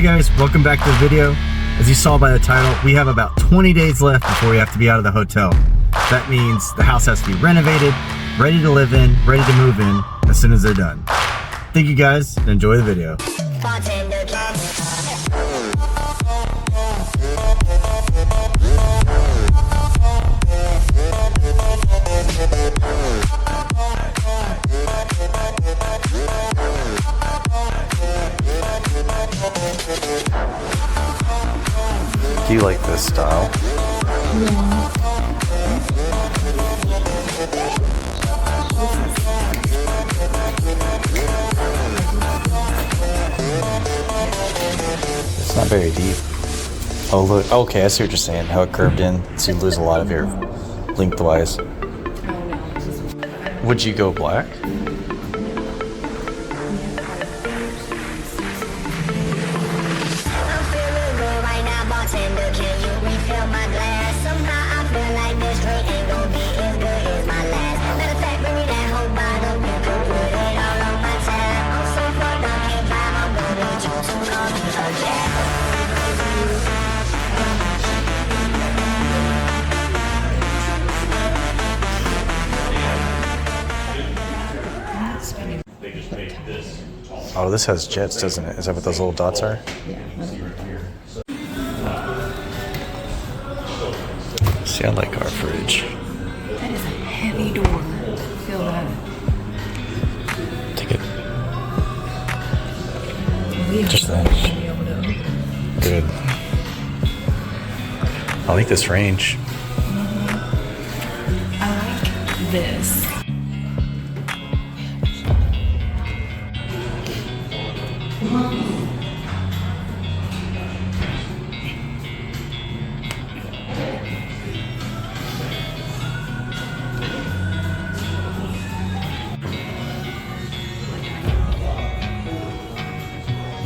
Hey guys, welcome back to the video. As you saw by the title, we have about 20 days left before we have to be out of the hotel. That means the house has to be renovated, ready to live in, ready to move in as soon as they're done. Thank you guys, and enjoy the video. Do you like this style? Yeah. It's not very deep. Oh look, okay, I see what you're saying. How it curved in, so you lose a lot of hair lengthwise. Would you go black? Oh, this has jets, doesn't it? Is that what those little dots are? Yeah. See, I like our fridge. That is a heavy door. Feel that? Take it. We Just that. be able to open it. Good. I like this range. I like this.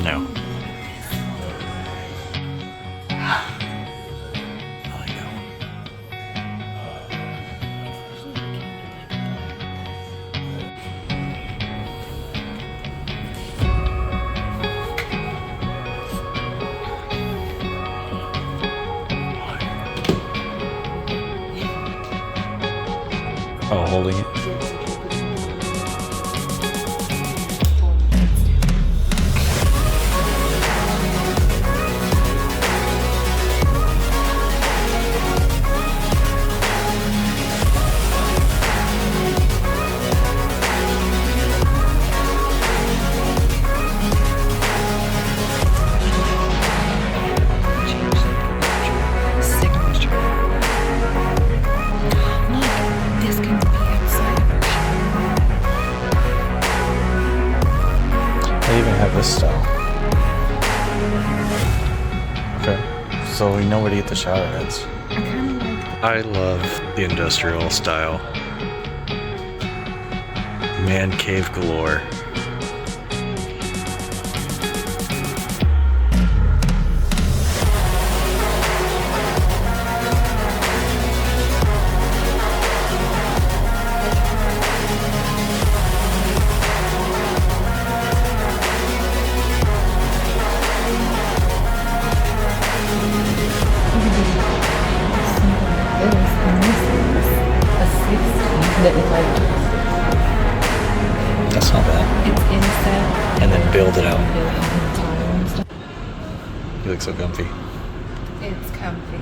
No. I like that one. Oh, holding it. They even have this style. Okay, so we know where to get the shower heads. I love the industrial style. Man cave galore. That's not bad. It's inset. And then build it out. And stuff. You look so comfy. It's comfy.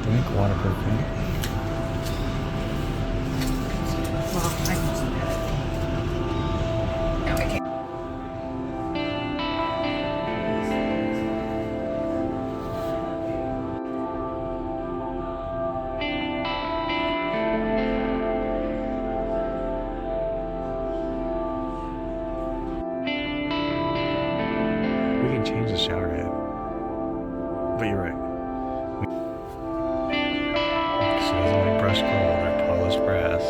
Do you make waterproof paint? Well, I can see that. No, I can't. We can change the shower head. But you're right. She doesn't like brushed gold or polished brass.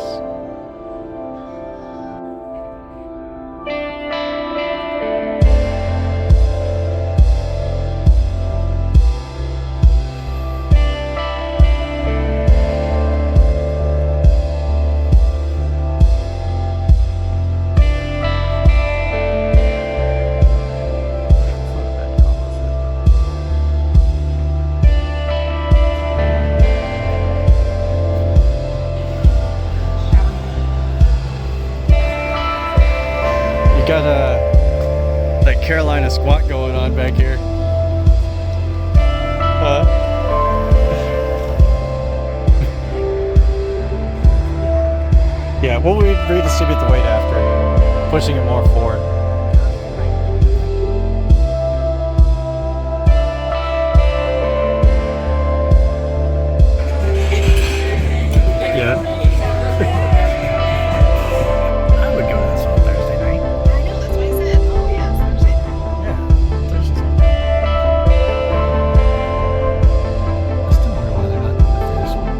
Carolina squat going on back here. Yeah, we'll redistribute the weight after, pushing it more forward. Yeah. I would go to this on Thursday night. I know, that's what I said. Oh, yeah, Thursday. Yeah, Thursday's on. I still wonder why they're not doing the finish one.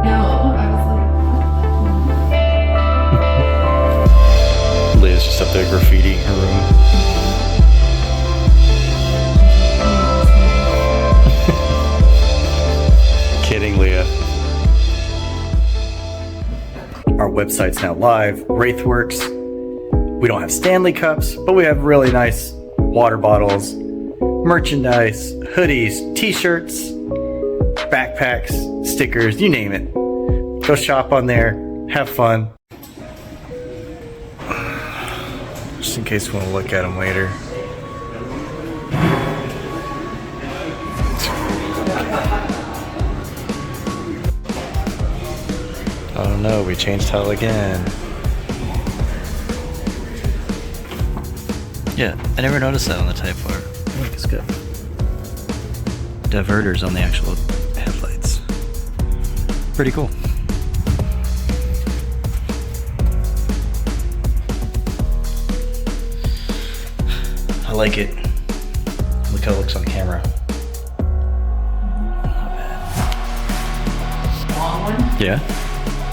No, I was like, Liz just up there graffitiing her room. Kidding, Leah. Our website's now live. Wraithworks. We don't have Stanley cups, but we have really nice water bottles, merchandise, hoodies, t-shirts, backpacks, stickers, you name it. Go shop on there. Have fun. Just in case we want to look at them later. Oh no, we changed title again. Yeah, I never noticed that on the Type R. I think it's good. Diverters on the actual headlights. Pretty cool. I like it. Look how it looks on camera. Not bad. long one. Yeah.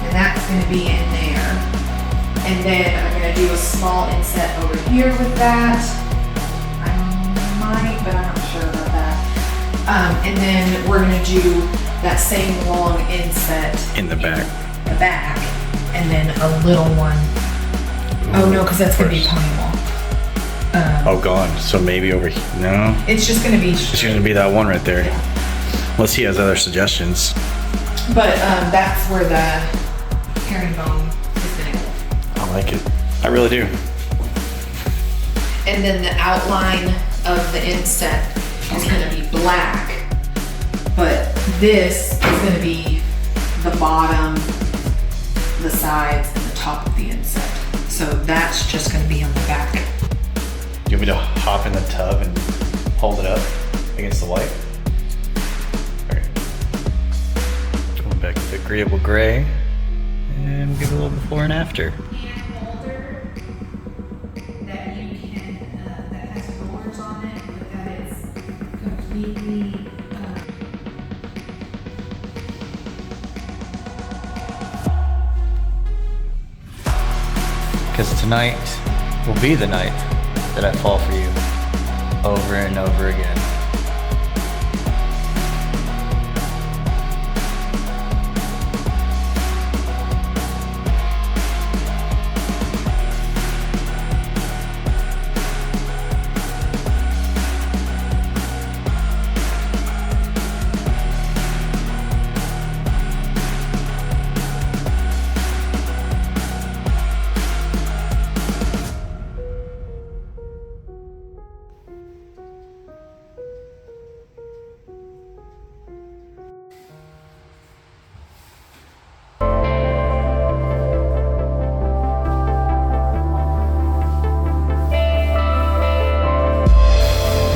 And that's going to be in there. And then I'm going to do a small inset over here with that. I might, but I'm not sure about that. And then we're going to do that same long inset In the back. The back, and then a little one. Oh no, because that's going to be pony wall. Oh, gone. So maybe over here. No. It's just going to be. It's going to be that one right there. Unless he has other suggestions. But that's where the herringbone is going to go. I like it. I really do. And then the outline of the inset is going to be black, but this is going to be the bottom, the sides, and the top of the inset. So that's just going to be on the back. Do you want me to hop in the tub and hold it up against the light? Alright. Going back to the agreeable gray. And we'll give it a little before and after. Hand holder that you can, that has rollers on it, but that is completely. Because tonight will be the night that I fall for you over and over again.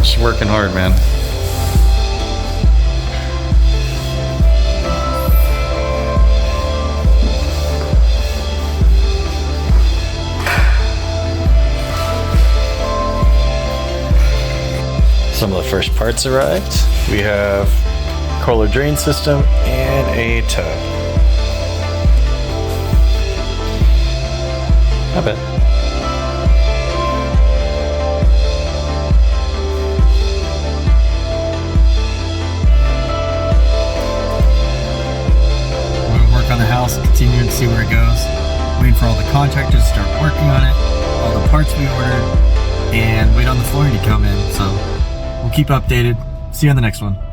She's working hard, man. Some of the first parts arrived. We have Kohler drain system and a tub. Not bad. On the house, continuing to see where it goes, waiting for all the contractors to start working on it, all the parts we ordered, and wait on the flooring to come in. So We'll keep updated. See you on the next one.